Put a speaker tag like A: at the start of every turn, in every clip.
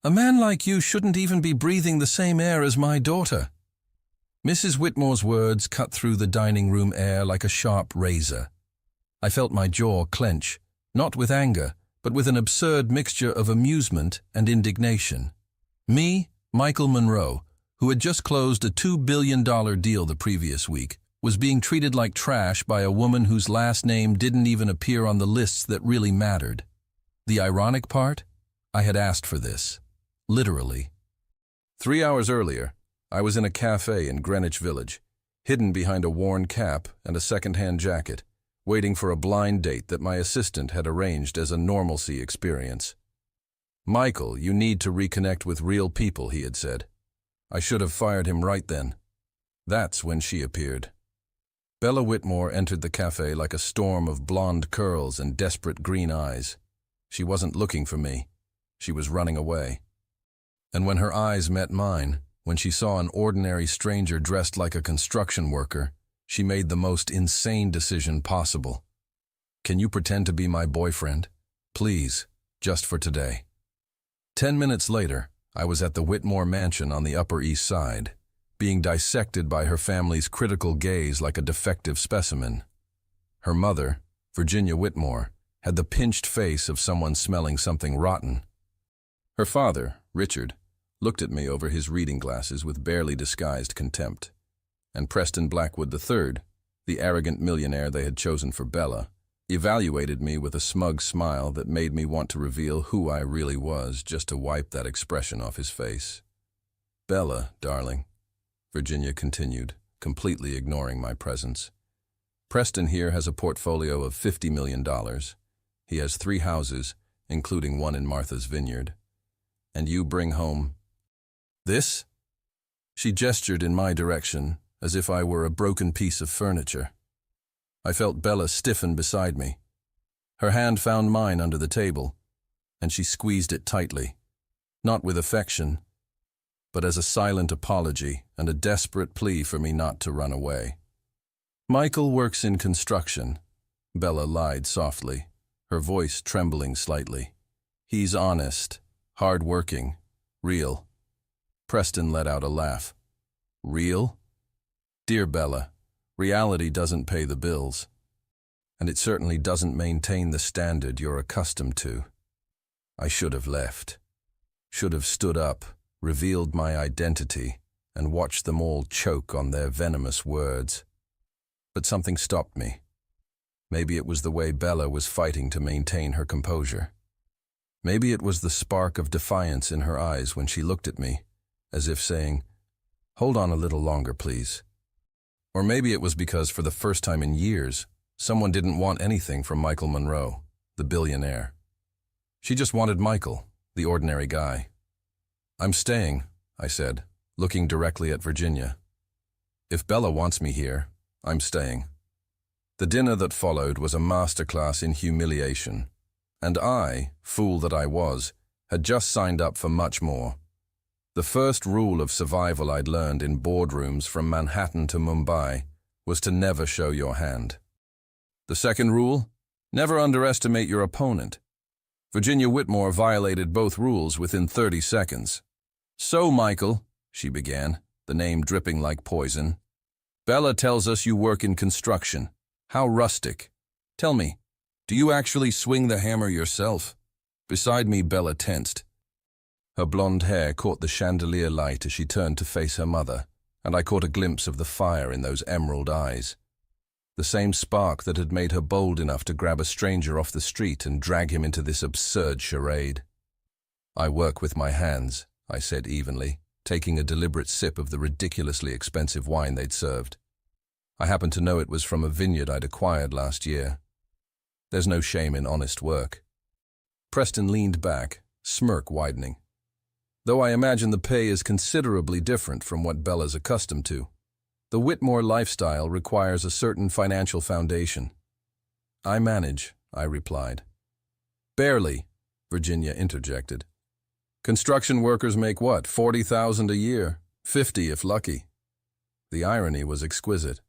A: A man like you shouldn't even be breathing the same air as my daughter." Mrs. Whitmore's words cut through the dining room air like a sharp razor. I felt my jaw clench, not with anger, but with an absurd mixture of amusement and indignation. Me, Michael Monroe, who had just closed a $2 billion deal the previous week, was being treated like trash by a woman whose last name didn't even appear on the lists that really mattered. The ironic part? I had asked for this. Literally. 3 hours earlier, I was in a cafe in Greenwich Village, hidden behind a worn cap and a second-hand jacket, waiting for a blind date that my assistant had arranged as a normalcy experience. "Michael, you need to reconnect with real people," he had said. I should have fired him right then. That's when she appeared. Bella Whitmore entered the cafe like a storm of blonde curls and desperate green eyes. She wasn't looking for me. She was running away. And when her eyes met mine, when she saw an ordinary stranger dressed like a construction worker, she made the most insane decision possible. "Can you pretend to be my boyfriend? Please, just for today." 10 minutes later, I was at the Whitmore mansion on the Upper East Side, being dissected by her family's critical gaze like a defective specimen. Her mother, Virginia Whitmore, had the pinched face of someone smelling something rotten. Her father, Richard, looked at me over his reading glasses with barely disguised contempt. And Preston Blackwood III, the arrogant millionaire they had chosen for Bella, evaluated me with a smug smile that made me want to reveal who I really was just to wipe that expression off his face. "Bella, darling," Virginia continued, completely ignoring my presence. "Preston here has a portfolio of $50 million. He has 3 houses, including one in Martha's Vineyard. And you bring home this?" She gestured in my direction, as if I were a broken piece of furniture. I felt Bella stiffen beside me. Her hand found mine under the table, and she squeezed it tightly, not with affection, but as a silent apology and a desperate plea for me not to run away. "Michael works in construction," Bella lied softly, her voice trembling slightly. "He's honest, hard-working, real." Preston let out a laugh. "Real? Dear Bella, reality doesn't pay the bills. And it certainly doesn't maintain the standard you're accustomed to. I should have left. Should have stood up, revealed my identity, and watched them all choke on their venomous words. But something stopped me. Maybe it was the way Bella was fighting to maintain her composure. Maybe it was the spark of defiance in her eyes when she looked at me, as if saying, "Hold on a little longer, please." Or maybe it was because for the first time in years, someone didn't want anything from Michael Monroe, the billionaire. She just wanted Michael, the ordinary guy. "I'm staying," I said, looking directly at Virginia. "If Bella wants me here, I'm staying." The dinner that followed was a masterclass in humiliation, and I, fool that I was, had just signed up for much more. The first rule of survival I'd learned in boardrooms from Manhattan to Mumbai was to never show your hand. The second rule? Never underestimate your opponent. Virginia Whitmore violated both rules within 30 seconds. "So, Michael," she began, the name dripping like poison, "Bella tells us you work in construction. How rustic. Tell me, do you actually swing the hammer yourself?" Beside me, Bella tensed. Her blonde hair caught the chandelier light as she turned to face her mother, and I caught a glimpse of the fire in those emerald eyes. The same spark that had made her bold enough to grab a stranger off the street and drag him into this absurd charade. "I work with my hands," I said evenly, taking a deliberate sip of the ridiculously expensive wine they'd served. I happened to know it was from a vineyard I'd acquired last year. There's no shame in honest work. Preston leaned back, smirk widening. Though I imagine the pay is considerably different from what Bella's accustomed to. The Whitmore lifestyle requires a certain financial foundation. "I manage," I replied. "Barely," Virginia interjected. "Construction workers make what, 40,000 a year? 50 if lucky." The irony was exquisite.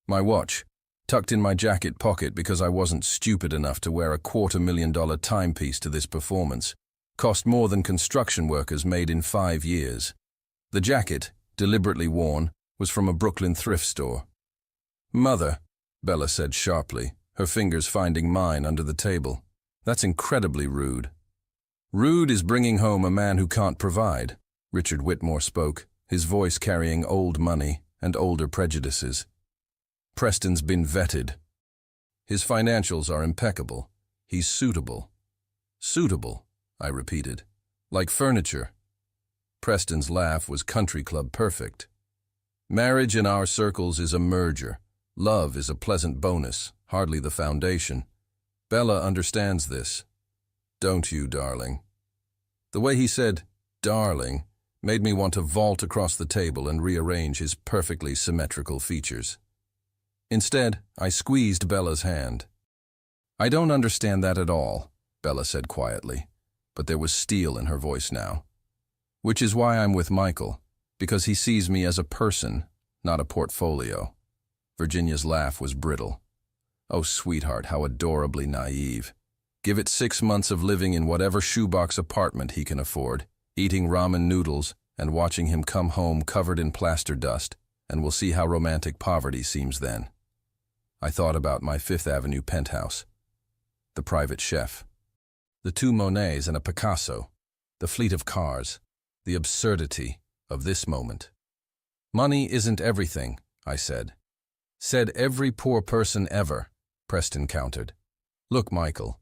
A: My watch, tucked in my jacket pocket because I wasn't stupid enough to wear a $250,000 timepiece to this performance, Cost more than construction workers made in 5 years. The jacket, deliberately worn, was from a Brooklyn thrift store. "Mother," Bella said sharply, her fingers finding mine under the table. "That's incredibly rude." "Rude is bringing home a man who can't provide," Richard Whitmore spoke, his voice carrying old money and older prejudices. "Preston's been vetted. His financials are impeccable. He's suitable." "Suitable," I repeated. "Like furniture." Preston's laugh was country club perfect. "Marriage in our circles is a merger. Love is a pleasant bonus, hardly the foundation. Bella understands this. Don't you, darling?" The way he said, "darling," made me want to vault across the table and rearrange his perfectly symmetrical features. Instead, I squeezed Bella's hand. "I don't understand that at all," Bella said quietly, but there was steel in her voice now. "Which is why I'm with Michael, because he sees me as a person, not a portfolio." Virginia's laugh was brittle. "Oh, sweetheart, how adorably naive. Give it 6 months of living in whatever shoebox apartment he can afford, eating ramen noodles and watching him come home covered in plaster dust, and we'll see how romantic poverty seems then." I thought about my Fifth Avenue penthouse, the private chef, the 2 Monets and a Picasso, the fleet of cars, the absurdity of this moment. "Money isn't everything," I said. "Said every poor person ever," Preston countered. "Look, Michael,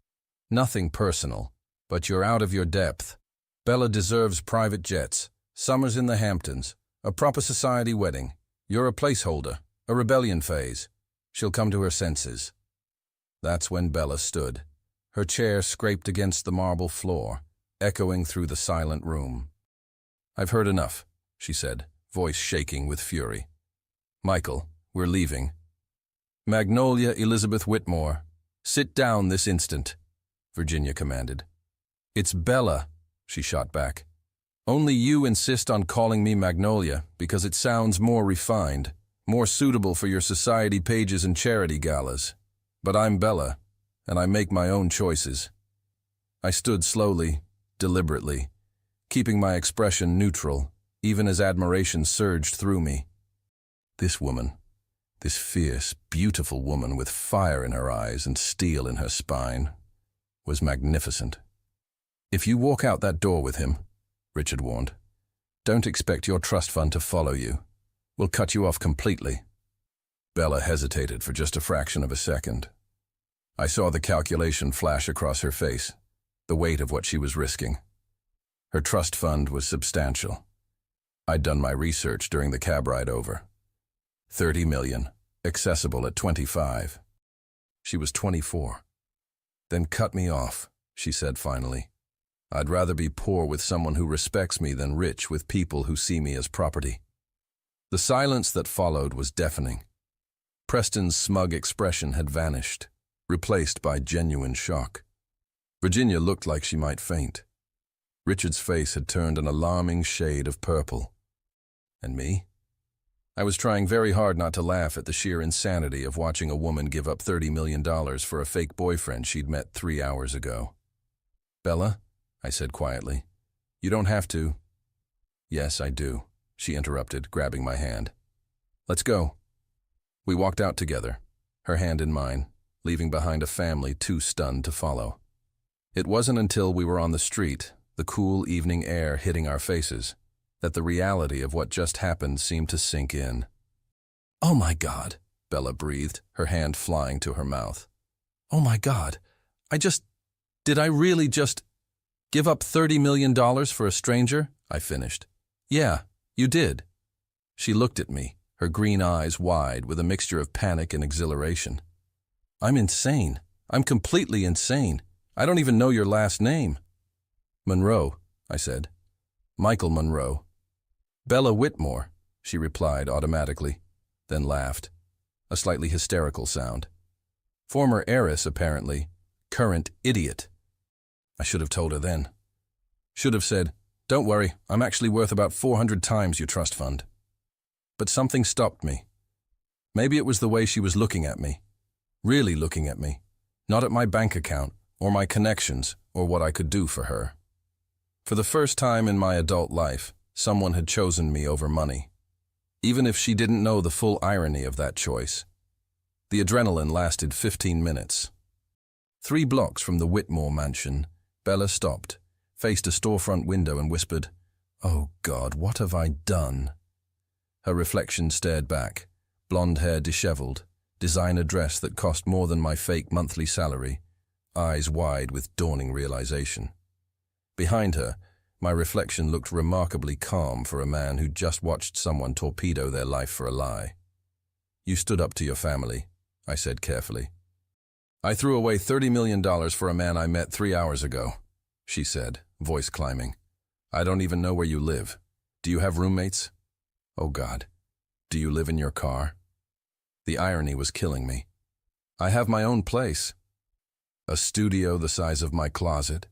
A: nothing personal, but you're out of your depth. Bella deserves private jets, summers in the Hamptons, a proper society wedding. You're a placeholder, a rebellion phase. She'll come to her senses." That's when Bella stood. Her chair scraped against the marble floor, echoing through the silent room. "I've heard enough," she said, voice shaking with fury. "Michael, we're leaving." "Magnolia Elizabeth Whitmore, sit down this instant," Virginia commanded. "It's Bella," she shot back. "Only you insist on calling me Magnolia because it sounds more refined, more suitable for your society pages and charity galas. But I'm Bella, and I make my own choices." I stood slowly, deliberately, keeping my expression neutral, even as admiration surged through me. This woman, this fierce, beautiful woman with fire in her eyes and steel in her spine, was magnificent. "If you walk out that door with him," Richard warned, "don't expect your trust fund to follow you. We'll cut you off completely." Bella hesitated for just a fraction of a second. I saw the calculation flash across her face, the weight of what she was risking. Her trust fund was substantial. I'd done my research during the cab ride over. 30 million, accessible at 25. She was 24. "Then cut me off," she said finally. "I'd rather be poor with someone who respects me than rich with people who see me as property." The silence that followed was deafening. Preston's smug expression had vanished, replaced by genuine shock. Virginia looked like she might faint. Richard's face had turned an alarming shade of purple. And me? I was trying very hard not to laugh at the sheer insanity of watching a woman give up $30 million for a fake boyfriend she'd met 3 hours ago. "Bella," I said quietly, "you don't have to." "Yes, I do," she interrupted, grabbing my hand. "Let's go." We walked out together, her hand in mine, leaving behind a family too stunned to follow. It wasn't until we were on the street, the cool evening air hitting our faces, that the reality of what just happened seemed to sink in. "Oh my God," Bella breathed, her hand flying to her mouth. "Oh my God, did I really just give up $30 million for a stranger?" I finished. "Yeah, you did." She looked at me, her green eyes wide with a mixture of panic and exhilaration. "I'm insane. I'm completely insane. I don't even know your last name." "Monroe," I said. "Michael Monroe." "Bella Whitmore," she replied automatically, then laughed, a slightly hysterical sound. Former heiress, apparently. Current idiot. I should have told her then. Should have said, "Don't worry, I'm actually worth about 400 times your trust fund." But something stopped me. Maybe it was the way she was looking at me. Really looking at me. Not at my bank account, or my connections, or what I could do for her. For the first time in my adult life, someone had chosen me over money. Even if she didn't know the full irony of that choice. The adrenaline lasted 15 minutes. 3 blocks from the Whitmore mansion, Bella stopped, faced a storefront window and whispered, "Oh God, what have I done?" Her reflection stared back, blonde hair disheveled, designer dress that cost more than my fake monthly salary, eyes wide with dawning realization. Behind her, my reflection looked remarkably calm for a man who'd just watched someone torpedo their life for a lie. "You stood up to your family," I said carefully. "I threw away $30 million for a man I met 3 hours ago," she said, voice climbing. "I don't even know where you live. Do you have roommates? Oh God, do you live in your car?" The irony was killing me. "I have my own place. A studio the size of my closet."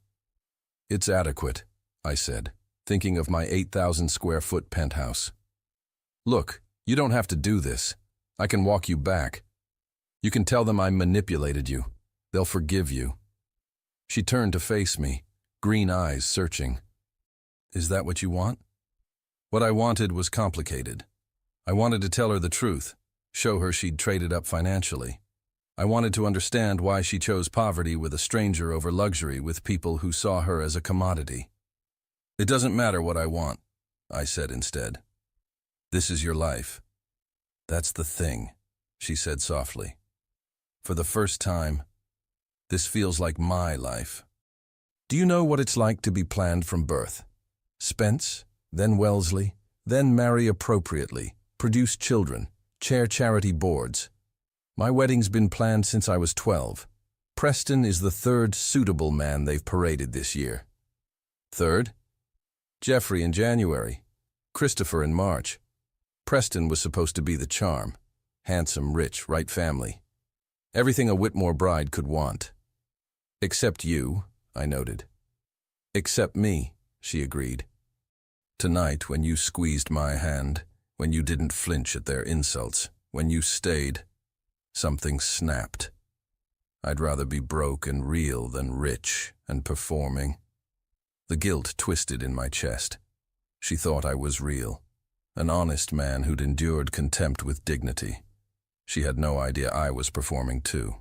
A: "It's adequate," I said, thinking of my 8,000 square foot penthouse. "Look, you don't have to do this. I can walk you back. You can tell them I manipulated you. They'll forgive you." She turned to face me, green eyes searching. "Is that what you want?" What I wanted was complicated. I wanted to tell her the truth, show her she'd traded up financially. I wanted to understand why she chose poverty with a stranger over luxury with people who saw her as a commodity. "It doesn't matter what I want," I said instead. "This is your life." "That's the thing," she said softly. "For the first time, this feels like my life. Do you know what it's like to be planned from birth? Spence, then Wellesley, then marry appropriately, produce children, chair charity boards. My wedding's been planned since I was 12. Preston is the 3rd suitable man they've paraded this year." "Third?" "Jeffrey in January, Christopher in March. Preston was supposed to be the charm. Handsome, rich, right family. Everything a Whitmore bride could want." "Except you," I noted. "Except me," she agreed. "Tonight, when you squeezed my hand, when you didn't flinch at their insults, when you stayed, something snapped. I'd rather be broke and real than rich and performing." The guilt twisted in my chest. She thought I was real, an honest man who'd endured contempt with dignity. She had no idea I was performing too.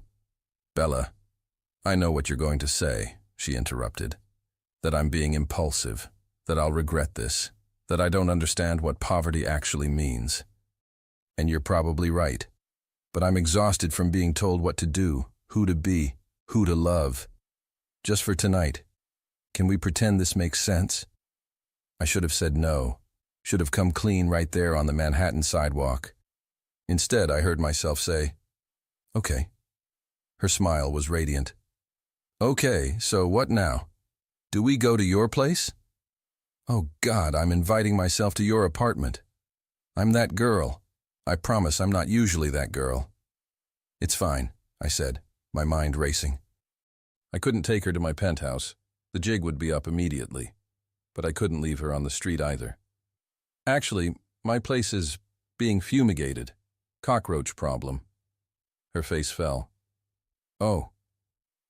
A: "Bella, I know what you're going to say," she interrupted. "That I'm being impulsive, that I'll regret this, that I don't understand what poverty actually means. And you're probably right. But I'm exhausted from being told what to do, who to be, who to love. Just for tonight, can we pretend this makes sense?" I should have said no, should have come clean right there on the Manhattan sidewalk. Instead, I heard myself say, "Okay." Her smile was radiant. "Okay, so what now? Do we go to your place?" "Oh God, I'm inviting myself to your apartment. I'm that girl. I promise I'm not usually that girl." "It's fine," I said, my mind racing. I couldn't take her to my penthouse. The jig would be up immediately. But I couldn't leave her on the street either. "Actually, my place is being fumigated. Cockroach problem." Her face fell. "Oh,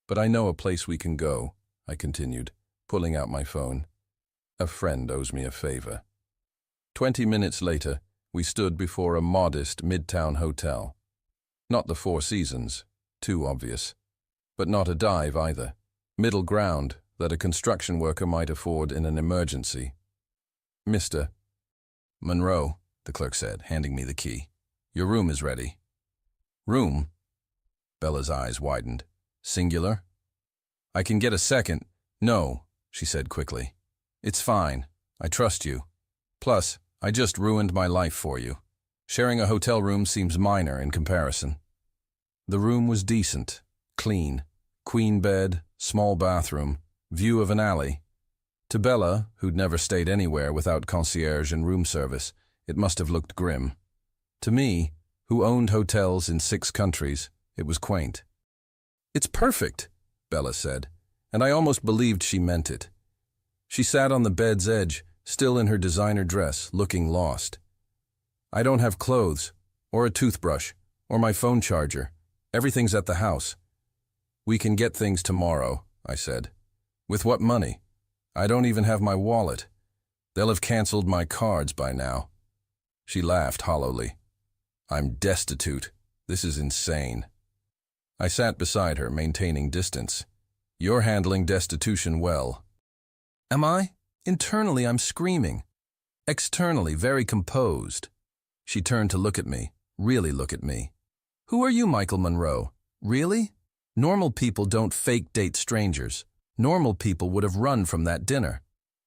A: but I know a place we can go," I continued, pulling out my phone. "A friend owes me a favor." 20 minutes later, we stood before a modest midtown hotel. Not the Four Seasons, too obvious. But not a dive either. Middle ground that a construction worker might afford in an emergency. "Mr. Monroe," the clerk said, handing me the key. "Your room is ready." "Room?" Bella's eyes widened. "Singular?" "I can get a second." "No," she said quickly. "It's fine. I trust you. Plus, I just ruined my life for you. Sharing a hotel room seems minor in comparison." The room was decent, clean, queen bed, small bathroom, view of an alley. To Bella, who'd never stayed anywhere without concierge and room service, it must have looked grim. To me, who owned hotels in 6 countries, it was quaint. "It's perfect," Bella said, and I almost believed she meant it. She sat on the bed's edge, still in her designer dress, looking lost. "I don't have clothes, or a toothbrush, or my phone charger. Everything's at the house." "We can get things tomorrow," I said. "With what money?" I don't even have my wallet. They'll have canceled my cards by now. She laughed hollowly. I'm destitute. This is insane. I sat beside her, maintaining distance. You're handling destitution well. Am I? Internally, I'm screaming. Externally, very composed. She turned to look at me, really look at me. Who are you, Michael Monroe? Really? Normal people don't fake date strangers. Normal people would have run from that dinner.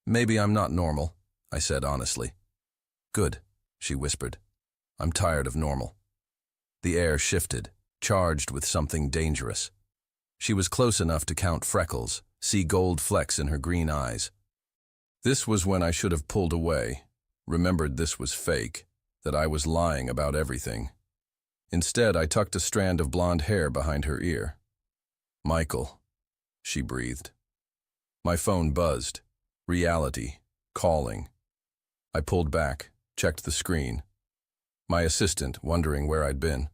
A: Maybe I'm not normal, I said honestly. Good, she whispered. I'm tired of normal. The air shifted, charged with something dangerous. She was close enough to count freckles, see gold flecks in her green eyes. This was when I should have pulled away, remembered this was fake, that I was lying about everything. Instead, I tucked a strand of blonde hair behind her ear. Michael, she breathed. My phone buzzed. Reality. Calling. I pulled back, checked the screen. My assistant, wondering where I'd been.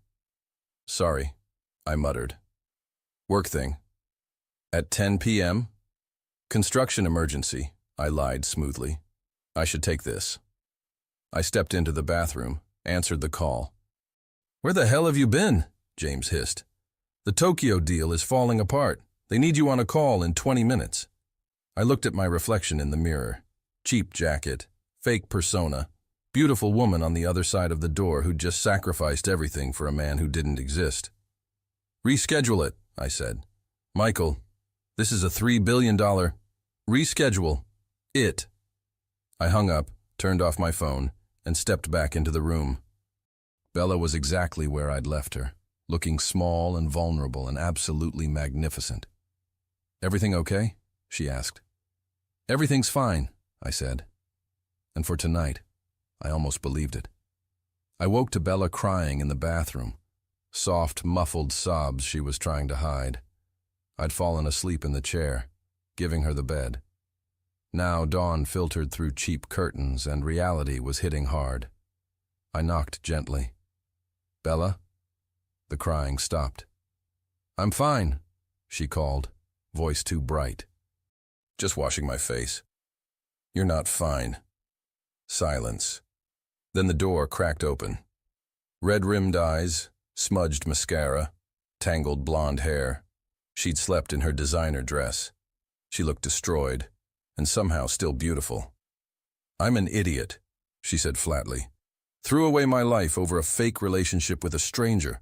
A: Sorry, I muttered. Work thing. At 10 p.m.? Construction emergency, I lied smoothly. I should take this. I stepped into the bathroom, answered the call. Where the hell have you been? James hissed. The Tokyo deal is falling apart. They need you on a call in 20 minutes. I looked at my reflection in the mirror. Cheap jacket, fake persona, beautiful woman on the other side of the door who'd just sacrificed everything for a man who didn't exist. Reschedule it, I said. Michael, this is a $3 billion. Reschedule. It. I hung up, turned off my phone, and stepped back into the room. Bella was exactly where I'd left her, looking small and vulnerable and absolutely magnificent. Everything okay? She asked. Everything's fine, I said. And for tonight, I almost believed it. I woke to Bella crying in the bathroom, soft, muffled sobs she was trying to hide. I'd fallen asleep in the chair, giving her the bed. Now dawn filtered through cheap curtains and reality was hitting hard. I knocked gently. Bella? The crying stopped. I'm fine, she called, voice too bright. Just washing my face. You're not fine. Silence. Then the door cracked open. Red-rimmed eyes, smudged mascara, tangled blonde hair. She'd slept in her designer dress. She looked destroyed, and somehow still beautiful. I'm an idiot, she said flatly. Threw away my life over a fake relationship with a stranger.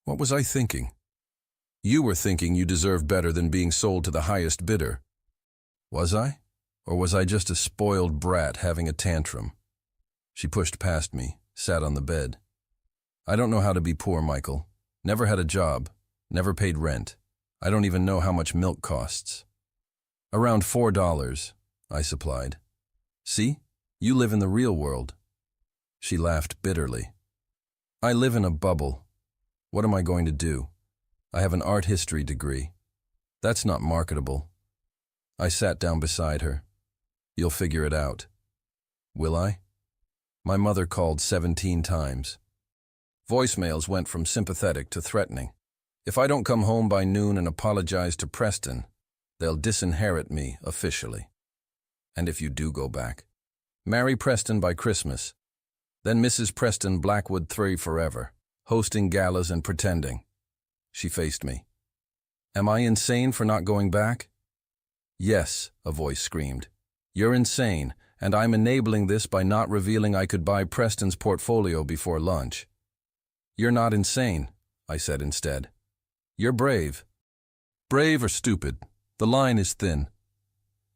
A: What was I thinking? You were thinking you deserved better than being sold to the highest bidder. Was I? Or was I just a spoiled brat having a tantrum? She pushed past me, sat on the bed. I don't know how to be poor, Michael. Never had a job, never paid rent. I don't even know how much milk costs. Around $4, I supplied. See? You live in the real world. She laughed bitterly. I live in a bubble. What am I going to do? I have an art history degree. That's not marketable. I sat down beside her. You'll figure it out. Will I? My mother called 17 times. Voicemails went from sympathetic to threatening. If I don't come home by noon and apologize to Preston, they'll disinherit me officially. And if you do go back, marry Preston by Christmas. Then Mrs. Preston Blackwood III forever, hosting galas and pretending. She faced me. Am I insane for not going back? Yes, a voice screamed. You're insane, and I'm enabling this by not revealing I could buy Preston's portfolio before lunch. You're not insane, I said instead. You're brave. Brave or stupid. The line is thin.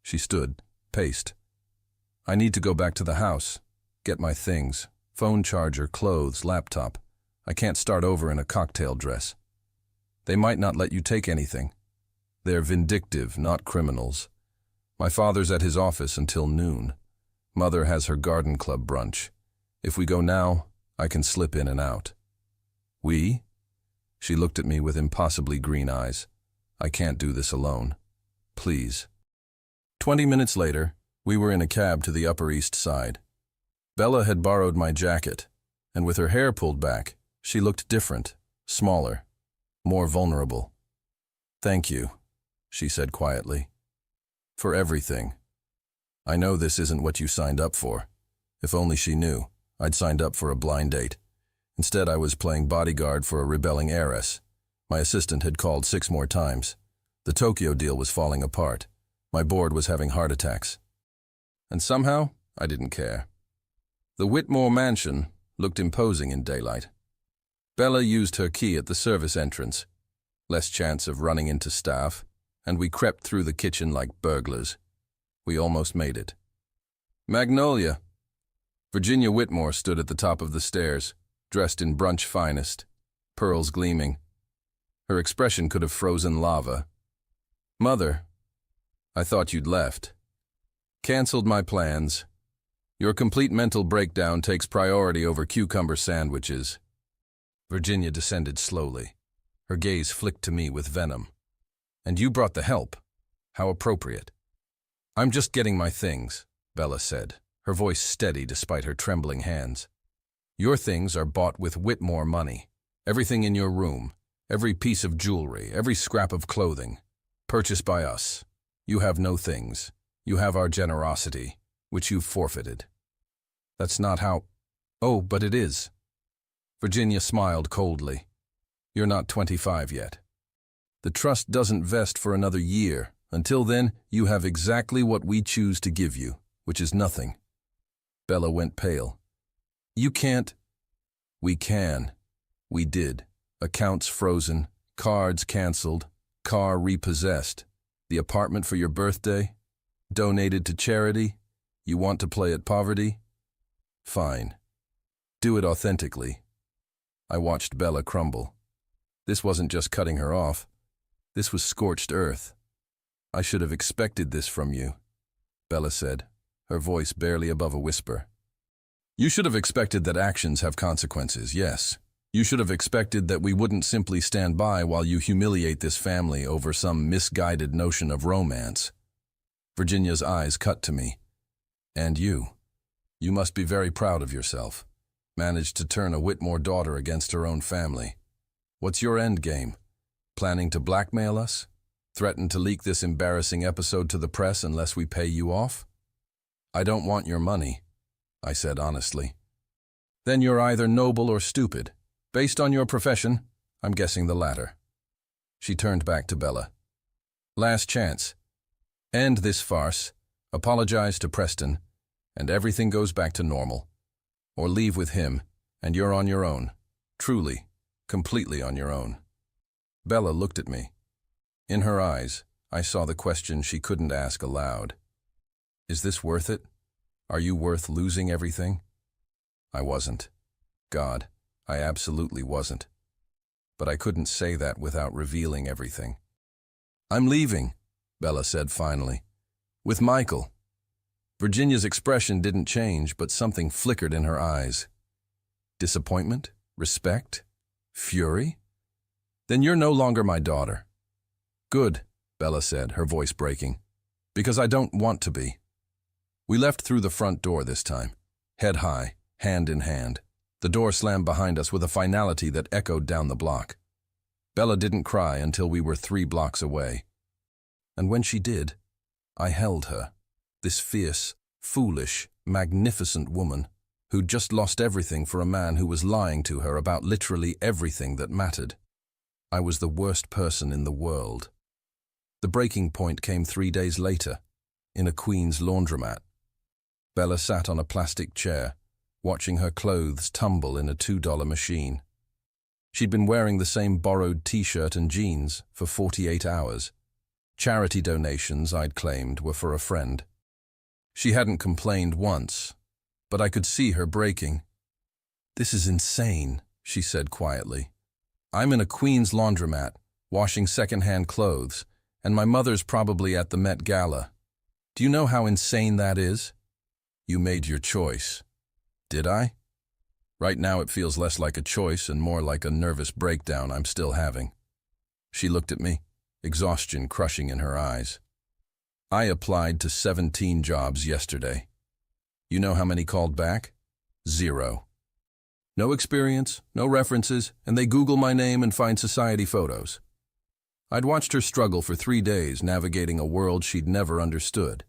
A: She stood, paced. I need to go back to the house, get my things, phone charger, clothes, laptop. I can't start over in a cocktail dress. They might not let you take anything. They're vindictive, not criminals. My father's at his office until noon. Mother has her garden club brunch. If we go now, I can slip in and out. We? She looked at me with impossibly green eyes. I can't do this alone. Please. 20 minutes later, we were in a cab to the Upper East Side. Bella had borrowed my jacket, and with her hair pulled back, she looked different, smaller, more vulnerable. Thank you, she said quietly. For everything. I know this isn't what you signed up for. If only she knew. I'd signed up for a blind date. Instead, I was playing bodyguard for a rebelling heiress. My assistant had called 6 more times. The Tokyo deal was falling apart. My board was having heart attacks. And somehow, I didn't care. The Whitmore mansion looked imposing in daylight. Bella used her key at the service entrance. Less chance of running into staff, and we crept through the kitchen like burglars. We almost made it. Magnolia. Virginia Whitmore stood at the top of the stairs, dressed in brunch finest, pearls gleaming. Her expression could have frozen lava. Mother, I thought you'd left. Cancelled my plans. Your complete mental breakdown takes priority over cucumber sandwiches. Virginia descended slowly. Her gaze flicked to me with venom. And you brought the help. How appropriate. I'm just getting my things, Bella said, her voice steady despite her trembling hands. Your things are bought with Whitmore money. Everything in your room, every piece of jewelry, every scrap of clothing, purchased by us. You have no things. You have our generosity, which you've forfeited. That's not how— Oh, but it is. Virginia smiled coldly. You're not 25 yet. The trust doesn't vest for another year. Until then, you have exactly what we choose to give you, which is nothing. Bella went pale. You can't. We can. We did. Accounts frozen, cards canceled, car repossessed. The apartment for your birthday? Donated to charity? You want to play at poverty? Fine. Do it authentically. I watched Bella crumble. This wasn't just cutting her off. This was scorched earth. I should have expected this from you, Bella said, her voice barely above a whisper. You should have expected that actions have consequences, yes. You should have expected that we wouldn't simply stand by while you humiliate this family over some misguided notion of romance. Virginia's eyes cut to me. And you. You must be very proud of yourself. Managed to turn a Whitmore daughter against her own family. What's your end game? Planning to blackmail us? Threaten to leak this embarrassing episode to the press unless we pay you off? I don't want your money, I said honestly. Then you're either noble or stupid. Based on your profession, I'm guessing the latter. She turned back to Bella. Last chance. End this farce, apologize to Preston, and everything goes back to normal. Or leave with him, and you're on your own. Truly, completely on your own. Bella looked at me. In her eyes, I saw the question she couldn't ask aloud. Is this worth it? Are you worth losing everything? I wasn't. God, I absolutely wasn't. But I couldn't say that without revealing everything. I'm leaving, Bella said finally. With Michael. Virginia's expression didn't change, but something flickered in her eyes. Disappointment? Respect? Fury? Then you're no longer my daughter. Good, Bella said, her voice breaking. Because I don't want to be. We left through the front door this time, head high, hand in hand. The door slammed behind us with a finality that echoed down the block. Bella didn't cry until we were 3 blocks away. And when she did, I held her, this fierce, foolish, magnificent woman who'd just lost everything for a man who was lying to her about literally everything that mattered. I was the worst person in the world. The breaking point came 3 days later, in a Queen's laundromat. Bella sat on a plastic chair, watching her clothes tumble in a $2 machine. She'd been wearing the same borrowed t-shirt and jeans for 48 hours. Charity donations, I'd claimed, were for a friend. She hadn't complained once, but I could see her breaking. This is insane, she said quietly. I'm in a Queen's laundromat, washing second-hand clothes, and my mother's probably at the Met Gala. Do you know how insane that is? You made your choice. Did I? Right now it feels less like a choice and more like a nervous breakdown I'm still having. She looked at me, exhaustion crushing in her eyes. I applied to 17 jobs yesterday. You know how many called back? 0. No experience, no references, and they Google my name and find society photos. I'd watched her struggle for 3 days navigating a world she'd never understood.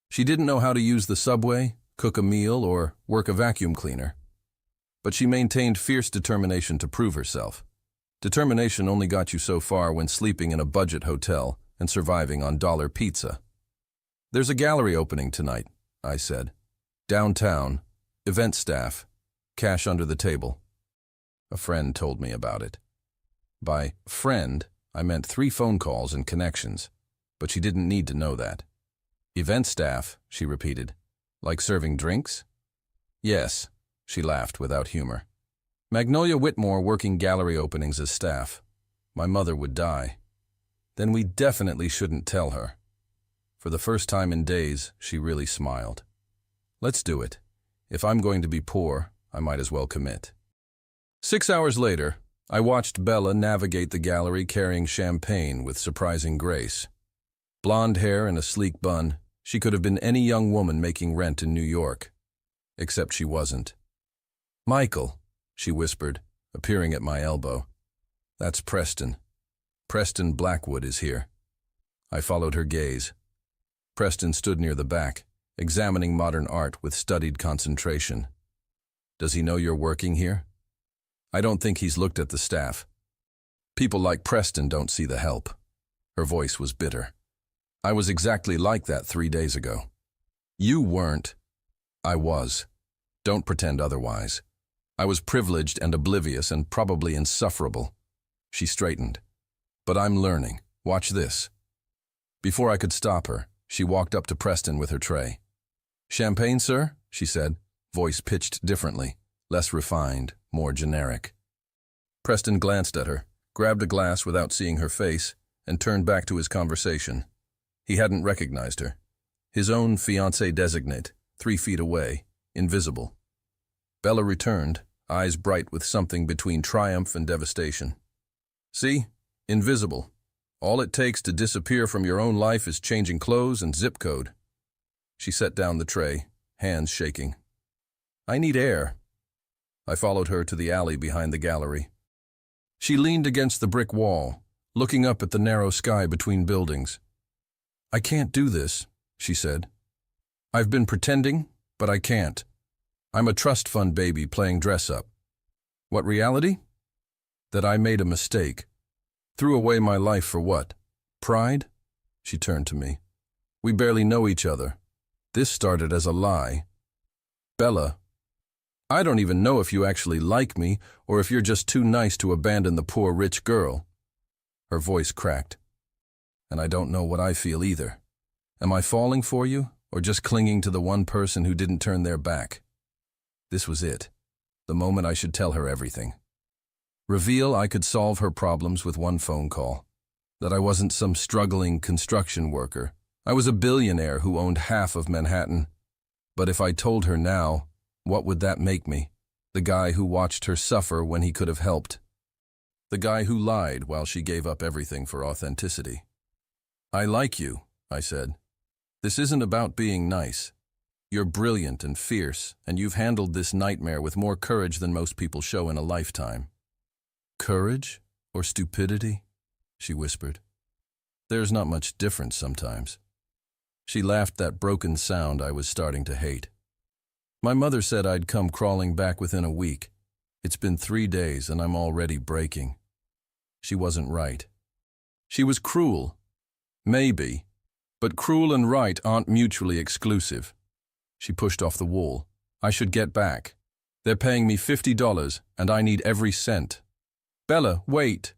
A: She didn't know how to use the subway, cook a meal, or work a vacuum cleaner. But she maintained fierce determination to prove herself. Determination only got you so far when sleeping in a budget hotel and surviving on dollar pizza. "There's a gallery opening tonight," I said. "Downtown, event staff, cash under the table." A friend told me about it. By friend, I meant 3 phone calls and connections, but she didn't need to know that. "Event staff," she repeated. "Like serving drinks?" "Yes," she laughed without humor. "Magnolia Whitmore working gallery openings as staff. My mother would die." "Then we definitely shouldn't tell her." For the first time in days, she really smiled. "Let's do it. If I'm going to be poor, I might as well commit." 6 hours later, I watched Bella navigate the gallery carrying champagne with surprising grace. Blonde hair and a sleek bun, she could have been any young woman making rent in New York. Except she wasn't. "Michael," she whispered, appearing at my elbow. "That's Preston. Preston Blackwood is here." I followed her gaze. Preston stood near the back, examining modern art with studied concentration. "Does he know you're working here?" "I don't think he's looked at the staff. People like Preston don't see the help." Her voice was bitter. "I was exactly like that 3 days ago." "You weren't." "I was. Don't pretend otherwise. I was privileged and oblivious and probably insufferable." She straightened. "But I'm learning. Watch this." Before I could stop her, she walked up to Preston with her tray. "Champagne, sir?" she said, voice pitched differently, less refined, more generic. Preston glanced at her, grabbed a glass without seeing her face, and turned back to his conversation. He hadn't recognized her. His own fiancée designate, 3 feet away, invisible. Bella returned, eyes bright with something between triumph and devastation. "See? Invisible. All it takes to disappear from your own life is changing clothes and zip code." She set down the tray, hands shaking. "I need air." I followed her to the alley behind the gallery. She leaned against the brick wall, looking up at the narrow sky between buildings. "I can't do this," she said. "I've been pretending, but I can't. I'm a trust fund baby playing dress-up." "What reality?" "That I made a mistake. Threw away my life for what? Pride?" She turned to me. "We barely know each other. This started as a lie. Bella, I don't even know if you actually like me or if you're just too nice to abandon the poor rich girl." Her voice cracked. "And I don't know what I feel either. Am I falling for you or just clinging to the one person who didn't turn their back?" This was it, the moment I should tell her everything. Reveal I could solve her problems with one phone call. That I wasn't some struggling construction worker. I was a billionaire who owned half of Manhattan. But if I told her now, what would that make me? The guy who watched her suffer when he could have helped. The guy who lied while she gave up everything for authenticity. "I like you," I said. "This isn't about being nice. You're brilliant and fierce, and you've handled this nightmare with more courage than most people show in a lifetime." "Courage or stupidity?" she whispered. "There's not much difference sometimes." She laughed that broken sound I was starting to hate. "My mother said I'd come crawling back within a week. It's been 3 days and I'm already breaking." She wasn't right. She was cruel. Maybe. But cruel and right aren't mutually exclusive. She pushed off the wall. "I should get back. They're paying me $50 and I need every cent." "Bella, wait."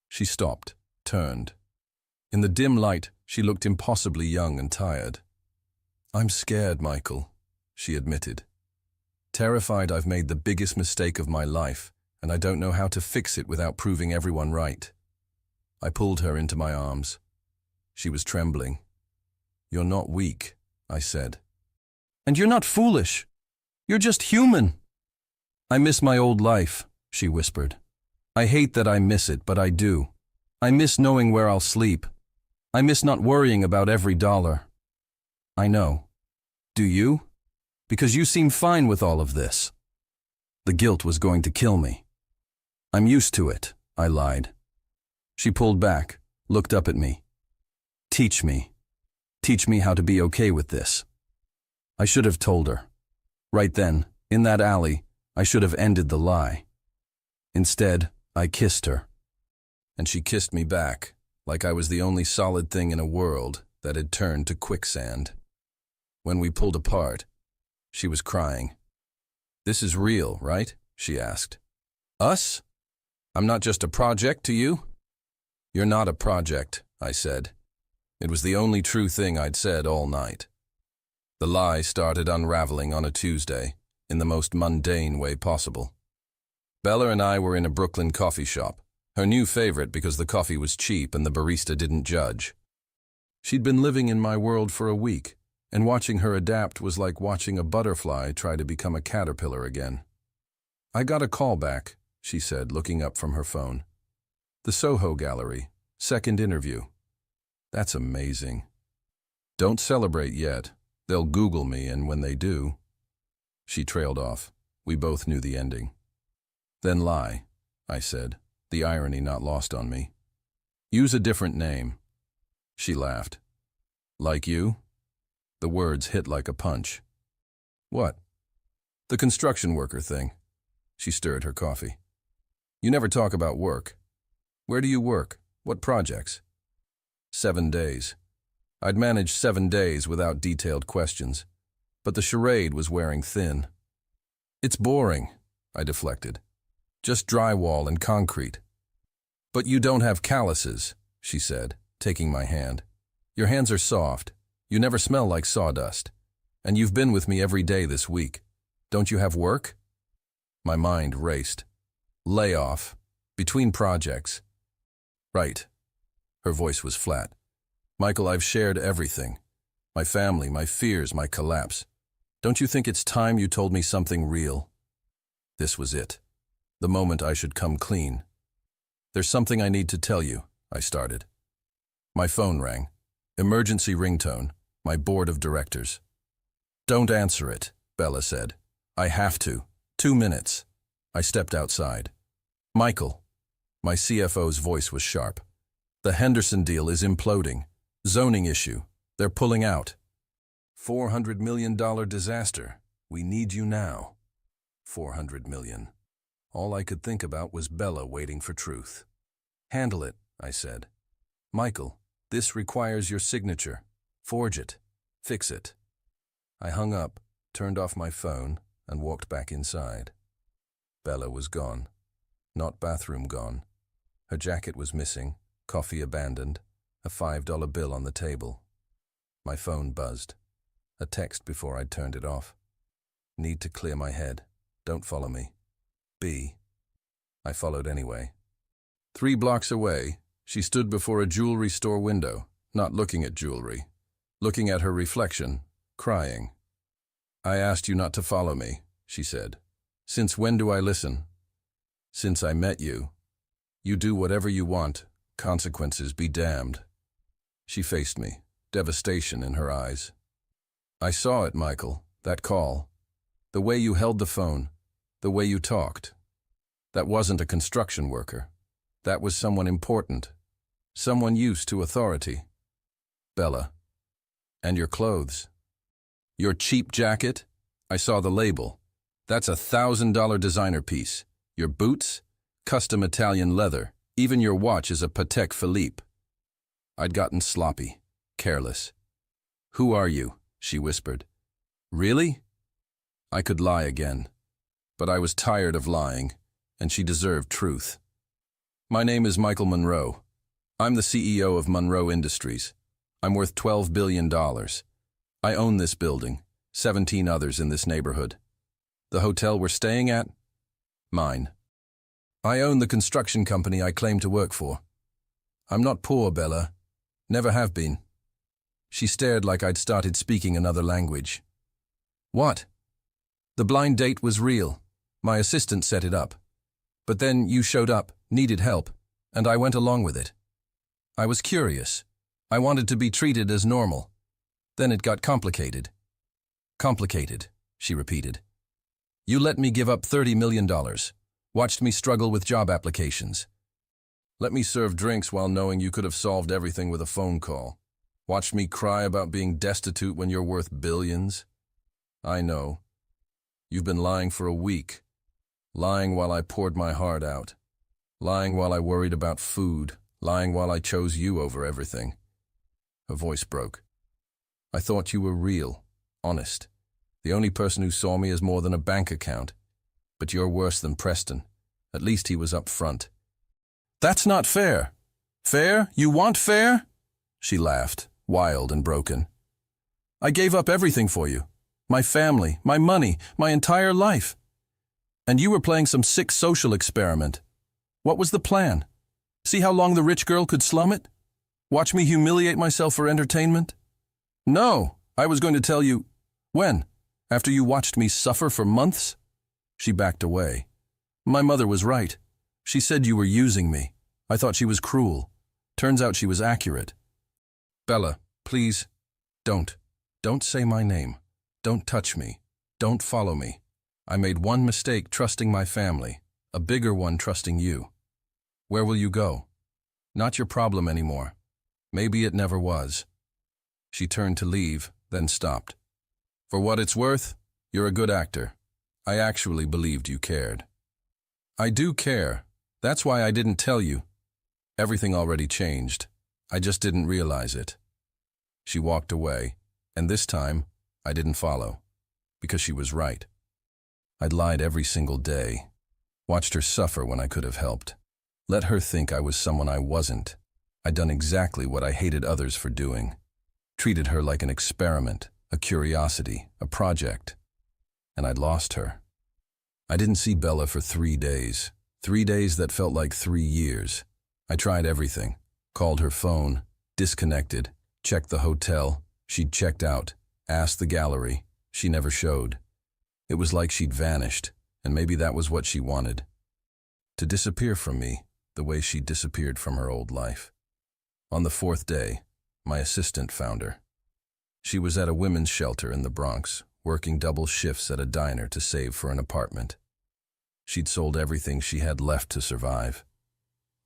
A: She stopped, turned. In the dim light, she looked impossibly young and tired. "I'm scared, Michael," she admitted. "Terrified I've made the biggest mistake of my life, and I don't know how to fix it without proving everyone right." I pulled her into my arms. She was trembling. "You're not weak," I said. "And you're not foolish. You're just human." "I miss my old life," she whispered. "I hate that I miss it, but I do. I miss knowing where I'll sleep. I miss not worrying about every dollar." "I know. Do you? Because you seem fine with all of this." The guilt was going to kill me. "I'm used to it," I lied. She pulled back, looked up at me. "Teach me. Teach me how to be okay with this. I should have told her. Right then, in that alley, I should have ended the lie. Instead, I kissed her. And she kissed me back, like I was the only solid thing in a world that had turned to quicksand. When we pulled apart, she was crying. "This is real, right?" she asked. "Us? I'm not just a project to you?" "You're not a project," I said. It was the only true thing I'd said all night. The lie started unraveling on a Tuesday, in the most mundane way possible. Bella and I were in a Brooklyn coffee shop, her new favorite because the coffee was cheap and the barista didn't judge. She'd been living in my world for a week, and watching her adapt was like watching a butterfly try to become a caterpillar again. "I got a call back," she said, looking up from her phone. "The Soho Gallery, second interview." "That's amazing." "Don't celebrate yet. They'll Google me, and when they do..." She trailed off. We both knew the ending. "Then lie," I said, the irony not lost on me. "Use a different name." She laughed. "Like you?" The words hit like a punch. "What?" "The construction worker thing." She stirred her coffee. "You never talk about work. Where do you work? What projects?" 7 days. I'd managed 7 days without detailed questions, but the charade was wearing thin. "It's boring," I deflected. "Just drywall and concrete." "But you don't have calluses," she said, taking my hand. "Your hands are soft. You never smell like sawdust. And you've been with me every day this week. Don't you have work?" My mind raced. Layoff. Between projects. "Right." Her voice was flat. "Michael, I've shared everything. My family, my fears, my collapse. Don't you think it's time you told me something real?" This was it. The moment I should come clean. "There's something I need to tell you," I started. My phone rang. Emergency ringtone. My board of directors. "Don't answer it," Bella said. "I have to. 2 minutes." I stepped outside. "Michael." My CFO's voice was sharp. "The Henderson deal is imploding. Zoning issue. They're pulling out. $400 million disaster. We need you now." 400 million. All I could think about was Bella waiting for truth. "Handle it," I said. "Michael, this requires your signature. Forge it. Fix it." I hung up, turned off my phone, and walked back inside. Bella was gone. Not bathroom gone. Her jacket was missing, coffee abandoned, a $5 bill on the table. My phone buzzed. A text before I'd turned it off. "Need to clear my head. Don't follow me. B." I followed anyway. 3 blocks away, she stood before a jewelry store window, not looking at jewelry, looking at her reflection, crying. "I asked you not to follow me," she said. "Since when do I listen?" "Since I met you. You do whatever you want. Consequences be damned." She faced me, devastation in her eyes. "I saw it, Michael, that call. The way you held the phone, the way you talked. That wasn't a construction worker. That was someone important, someone used to authority." "Bella. And your clothes. Your cheap jacket? I saw the label. That's a $1,000 designer piece. Your boots? Custom Italian leather. Even your watch is a Patek Philippe." I'd gotten sloppy, careless. "Who are you?" she whispered. "Really?" I could lie again. But I was tired of lying, and she deserved truth. "My name is Michael Monroe. I'm the CEO of Monroe Industries. I'm worth $12 billion. I own this building, 17 others in this neighborhood. The hotel we're staying at? Mine. I own the construction company I claim to work for. I'm not poor, Bella. Never have been." She stared like I'd started speaking another language. "What?" "The blind date was real. My assistant set it up. But then you showed up, needed help, and I went along with it. I was curious. I wanted to be treated as normal. Then it got complicated." "Complicated," she repeated. "You let me give up $30 million. Watched me struggle with job applications. Let me serve drinks while knowing you could have solved everything with a phone call. Watched me cry about being destitute when you're worth billions? I know. You've been lying for a week. Lying while I poured my heart out. Lying while I worried about food. Lying while I chose you over everything. Her voice broke. I thought you were real, honest. The only person who saw me as more than a bank account. But you're worse than Preston. At least he was up front. That's not fair. Fair? You want fair? She laughed, wild and broken. I gave up everything for you. My family, my money, my entire life. And you were playing some sick social experiment. What was the plan? See how long the rich girl could slum it? Watch me humiliate myself for entertainment? No, I was going to tell you. When? After you watched me suffer for months? She backed away. My mother was right. She said you were using me. I thought she was cruel. Turns out she was accurate. Bella, please, don't. Don't say my name. Don't touch me. Don't follow me. I made one mistake trusting my family, a bigger one trusting you. Where will you go? Not your problem anymore. Maybe it never was. She turned to leave, then stopped. For what it's worth, you're a good actor. I actually believed you cared. I do care. That's why I didn't tell you. Everything already changed. I just didn't realize it. She walked away, and this time, I didn't follow, because she was right. I'd lied every single day, watched her suffer when I could have helped, let her think I was someone I wasn't. I'd done exactly what I hated others for doing, treated her like an experiment, a curiosity, a project, and I'd lost her. I didn't see Bella for 3 days, 3 days that felt like 3 years. I tried everything, called her phone, disconnected, checked the hotel, she'd checked out, asked the gallery, she never showed. It was like she'd vanished, and maybe that was what she wanted. To disappear from me, the way she disappeared from her old life. On the 4th day, my assistant found her. She was at a women's shelter in the Bronx, working double shifts at a diner to save for an apartment. She'd sold everything she had left to survive,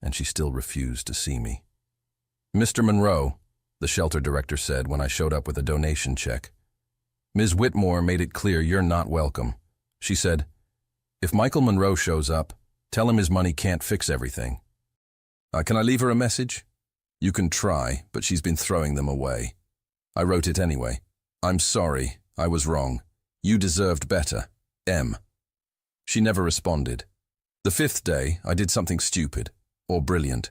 A: and she still refused to see me. Mr. Monroe, the shelter director said when I showed up with a donation check. Ms. Whitmore made it clear you're not welcome. She said, if Michael Monroe shows up, tell him his money can't fix everything. Can I leave her a message? You can try, but she's been throwing them away. I wrote it anyway. I'm sorry, I was wrong. You deserved better. M. She never responded. The 5th day, I did something stupid, or brilliant.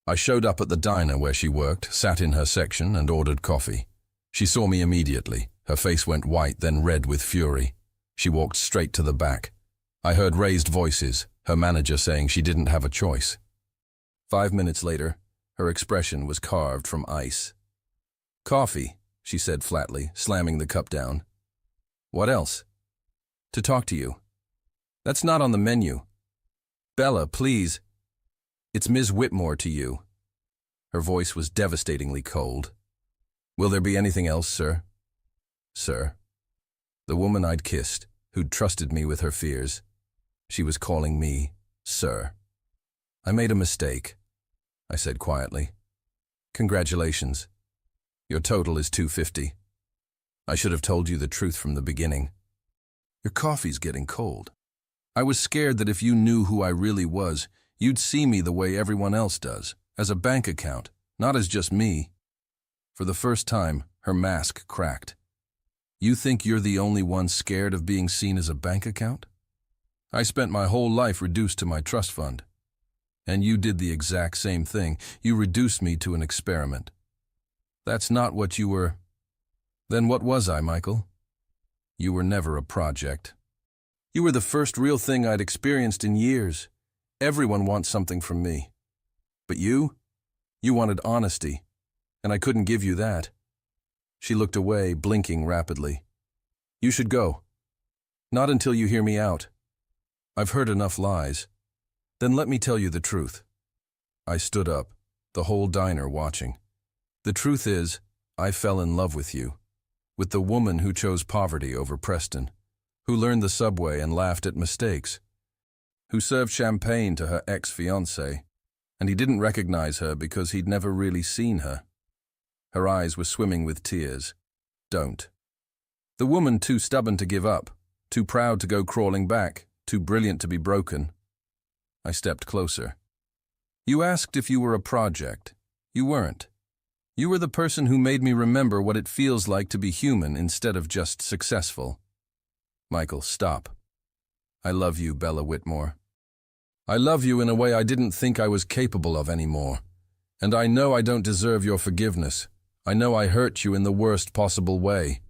A: I showed up at the diner where she worked, sat in her section, and ordered coffee. She saw me immediately. Her face went white, then red with fury. She walked straight to the back. I heard raised voices, her manager saying she didn't have a choice. 5 minutes later, her expression was carved from ice. Coffee, she said flatly, slamming the cup down. What else? To talk to you. That's not on the menu. Bella, please. It's Ms. Whitmore to you. Her voice was devastatingly cold. Will there be anything else, sir? Sir. The woman I'd kissed, who'd trusted me with her fears. She was calling me, sir. I made a mistake, I said quietly. Congratulations. Your total is $250. I should have told you the truth from the beginning. Your coffee's getting cold. I was scared that if you knew who I really was, you'd see me the way everyone else does, as a bank account, not as just me. For the first time, her mask cracked. You think you're the only one scared of being seen as a bank account? I spent my whole life reduced to my trust fund. And you did the exact same thing. You reduced me to an experiment. That's not what you were. Then what was I, Michael? You were never a project. You were the first real thing I'd experienced in years. Everyone wants something from me. But you wanted honesty, and I couldn't give you that. She looked away, blinking rapidly. You should go. Not until you hear me out. I've heard enough lies. Then let me tell you the truth. I stood up, the whole diner watching. The truth is, I fell in love with you, with the woman who chose poverty over Preston, who learned the subway and laughed at mistakes, who served champagne to her ex-fiancé, and he didn't recognize her because he'd never really seen her. Her eyes were swimming with tears. Don't. The woman too stubborn to give up, too proud to go crawling back, too brilliant to be broken. I stepped closer. You asked if you were a project. You weren't. You were the person who made me remember what it feels like to be human instead of just successful. Michael, stop. I love you, Bella Whitmore. I love you in a way I didn't think I was capable of anymore. And I know I don't deserve your forgiveness. I know I hurt you in the worst possible way.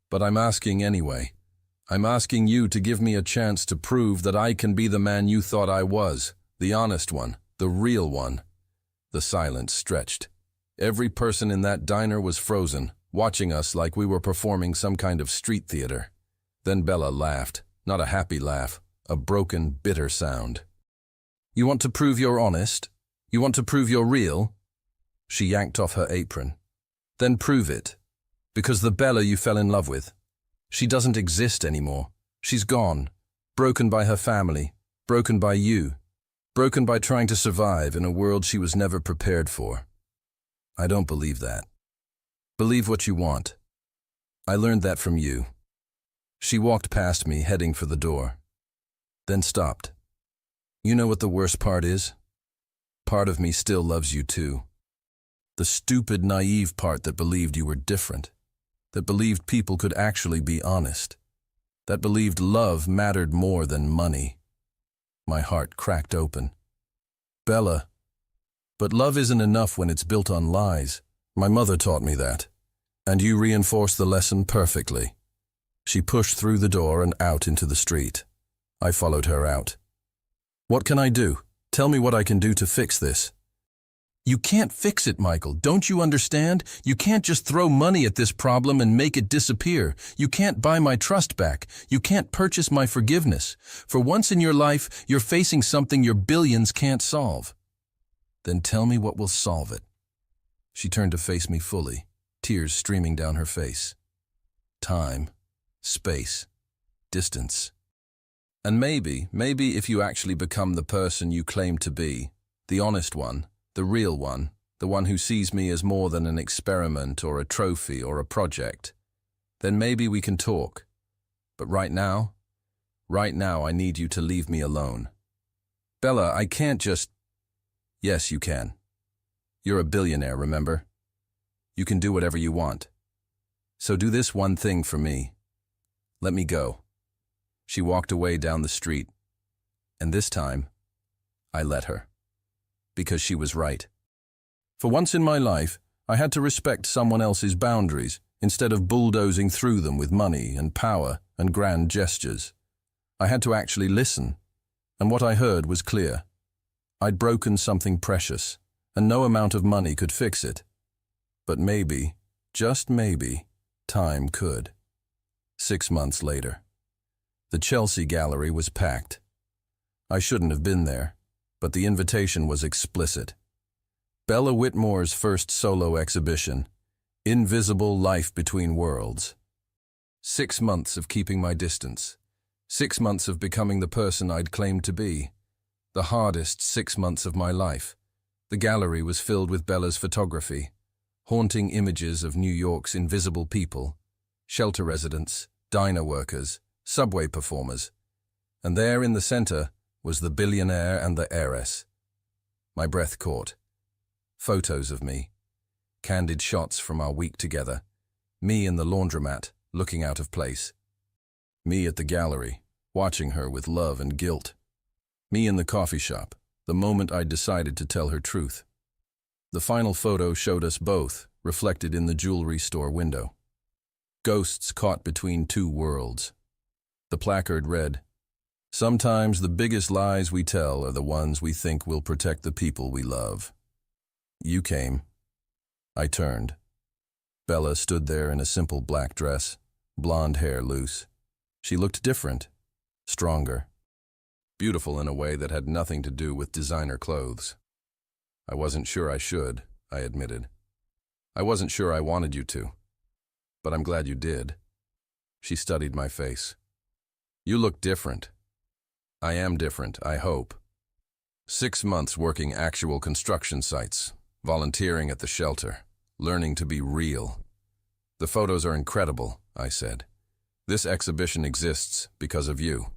A: But I'm asking anyway. I'm asking you to give me a chance to prove that I can be the man you thought I was, the honest one, the real one. The silence stretched. Every person in that diner was frozen, watching us like we were performing some kind of street theater. Then Bella laughed, not a happy laugh, a broken, bitter sound. You want to prove you're honest? You want to prove you're real? She yanked off her apron. Then prove it. Because the Bella you fell in love with, she doesn't exist anymore. She's gone, broken by her family, broken by you, broken by trying to survive in a world she was never prepared for. I don't believe that. Believe what you want. I learned that from you. She walked past me, heading for the door. Then stopped. You know what the worst part is? Part of me still loves you too. The stupid, naive part that believed you were different. That believed people could actually be honest. That believed love mattered more than money. My heart cracked open. Bella. But love isn't enough when it's built on lies. My mother taught me that. And you reinforced the lesson perfectly. She pushed through the door and out into the street. I followed her out. What can I do? Tell me what I can do to fix this. You can't fix it, Michael. Don't you understand? You can't just throw money at this problem and make it disappear. You can't buy my trust back. You can't purchase my forgiveness. For once in your life, you're facing something your billions can't solve. Then tell me what will solve it. She turned to face me fully, tears streaming down her face. Time, space, distance. And maybe if you actually become the person you claim to be, the honest one, the real one, the one who sees me as more than an experiment or a trophy or a project, then maybe we can talk. But right now I need you to leave me alone. Bella, I can't just... Yes, you can. You're a billionaire, remember? You can do whatever you want. So do this one thing for me. Let me go. She walked away down the street, and this time, I let her. Because she was right. For once in my life, I had to respect someone else's boundaries instead of bulldozing through them with money and power and grand gestures. I had to actually listen, and what I heard was clear. I'd broken something precious, and no amount of money could fix it. But maybe, just maybe, time could. 6 months later. The Chelsea gallery was packed. I shouldn't have been there, but the invitation was explicit. Bella Whitmore's first solo exhibition, Invisible Life Between Worlds. 6 months of keeping my distance. 6 months of becoming the person I'd claimed to be. The hardest 6 months of my life. The gallery was filled with Bella's photography, haunting images of New York's invisible people, shelter residents, diner workers, subway performers. And there in the center was the billionaire and the heiress. My breath caught. Photos of me. Candid shots from our week together. Me in the laundromat, looking out of place. Me at the gallery, watching her with love and guilt. Me in the coffee shop, the moment I'd decided to tell her truth. The final photo showed us both, reflected in the jewelry store window. Ghosts caught between two worlds. The placard read, "Sometimes the biggest lies we tell are the ones we think will protect the people we love." You came. I turned. Bella stood there in a simple black dress, blonde hair loose. She looked different, stronger, beautiful in a way that had nothing to do with designer clothes. I wasn't sure I should, I admitted. I wasn't sure I wanted you to, but I'm glad you did. She studied my face. You look different. I am different, I hope. 6 months working actual construction sites, volunteering at the shelter, learning to be real. The photos are incredible, I said. This exhibition exists because of you.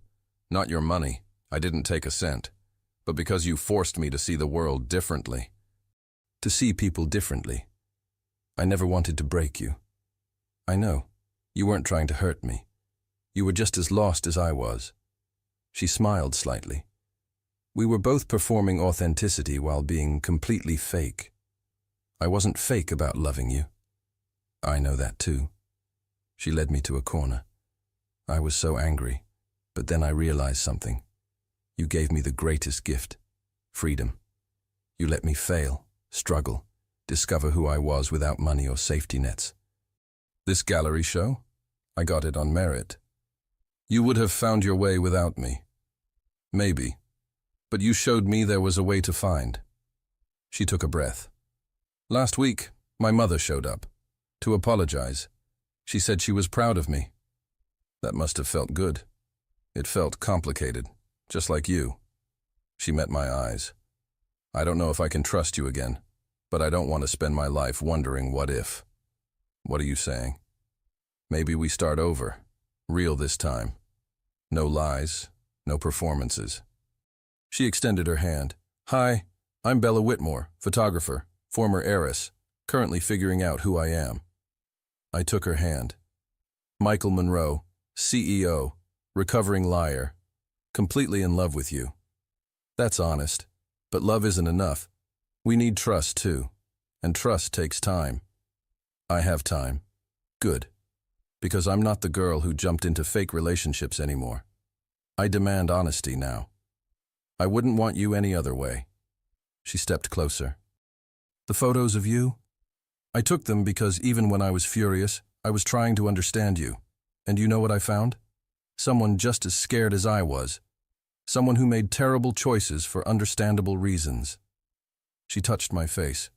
A: Not your money, I didn't take a cent, but because you forced me to see the world differently. To see people differently. I never wanted to break you. I know, you weren't trying to hurt me. You were just as lost as I was. She smiled slightly. We were both performing authenticity while being completely fake. I wasn't fake about loving you. I know that too. She led me to a corner. I was so angry, but then I realized something. You gave me the greatest gift, freedom. You let me fail, struggle, discover who I was without money or safety nets. This gallery show? I got it on merit. You would have found your way without me. Maybe. But you showed me there was a way to find. She took a breath. Last week, my mother showed up. To apologize. She said she was proud of me. That must have felt good. It felt complicated, just like you. She met my eyes. I don't know if I can trust you again, but I don't want to spend my life wondering what if. What are you saying? Maybe we start over, real this time. No lies, no performances. She extended her hand. Hi, I'm Bella Whitmore, photographer, former heiress, currently figuring out who I am. I took her hand. Michael Monroe, CEO, recovering liar, completely in love with you. That's honest, but love isn't enough. We need trust too, and trust takes time. I have time. Good. Because I'm not the girl who jumped into fake relationships anymore. I demand honesty now. I wouldn't want you any other way. She stepped closer. The photos of you? I took them because even when I was furious, I was trying to understand you. And you know what I found? Someone just as scared as I was. Someone who made terrible choices for understandable reasons. She touched my face.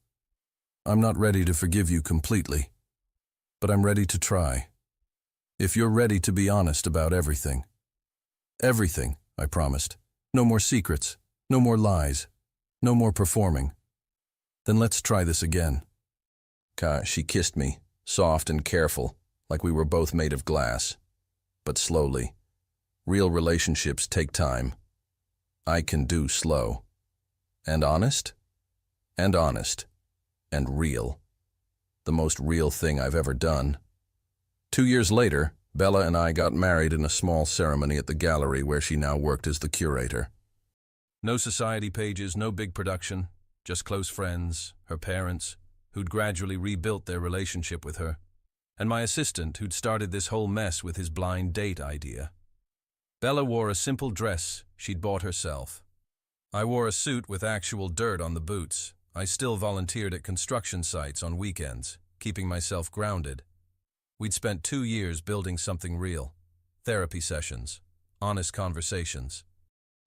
A: I'm not ready to forgive you completely, but I'm ready to try. If you're ready to be honest about everything. Everything, I promised. No more secrets, no more lies, no more performing. Then let's try this again. She kissed me, soft and careful, like we were both made of glass. But slowly. Real relationships take time. I can do slow. And honest? And honest. And real. The most real thing I've ever done. 2 years later, Bella and I got married in a small ceremony at the gallery where she now worked as the curator. No society pages, no big production, just close friends, her parents, who'd gradually rebuilt their relationship with her, and my assistant who'd started this whole mess with his blind date idea. Bella wore a simple dress she'd bought herself. I wore a suit with actual dirt on the boots. I still volunteered at construction sites on weekends, keeping myself grounded. We'd spent 2 years building something real. Therapy sessions, honest conversations.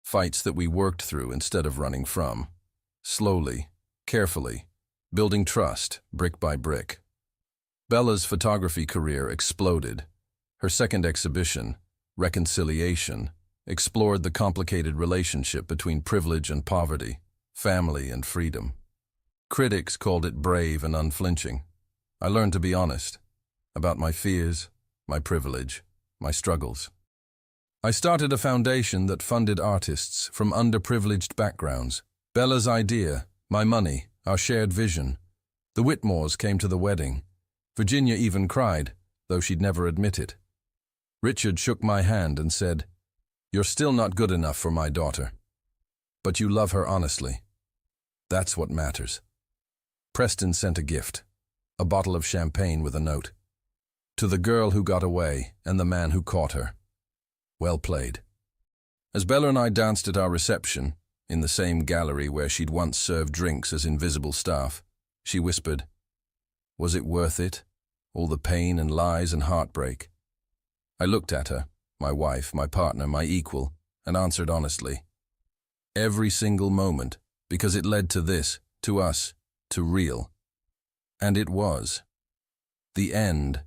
A: Fights that we worked through instead of running from. Slowly, carefully, building trust, brick by brick. Bella's photography career exploded. Her second exhibition, Reconciliation, explored the complicated relationship between privilege and poverty, family and freedom. Critics called it brave and unflinching. I learned to be honest about my fears, my privilege, my struggles. I started a foundation that funded artists from underprivileged backgrounds. Bella's idea, my money, our shared vision. The Whitmores came to the wedding. Virginia even cried, though she'd never admit it. Richard shook my hand and said, "You're still not good enough for my daughter. But you love her honestly. That's what matters." Preston sent a gift, a bottle of champagne with a note. To the girl who got away and the man who caught her. Well played. As Bella and I danced at our reception, in the same gallery where she'd once served drinks as invisible staff, she whispered, "Was it worth it? All the pain and lies and heartbreak?" I looked at her, my wife, my partner, my equal, and answered honestly. Every single moment, because it led to this, to us, to real. And it was. The end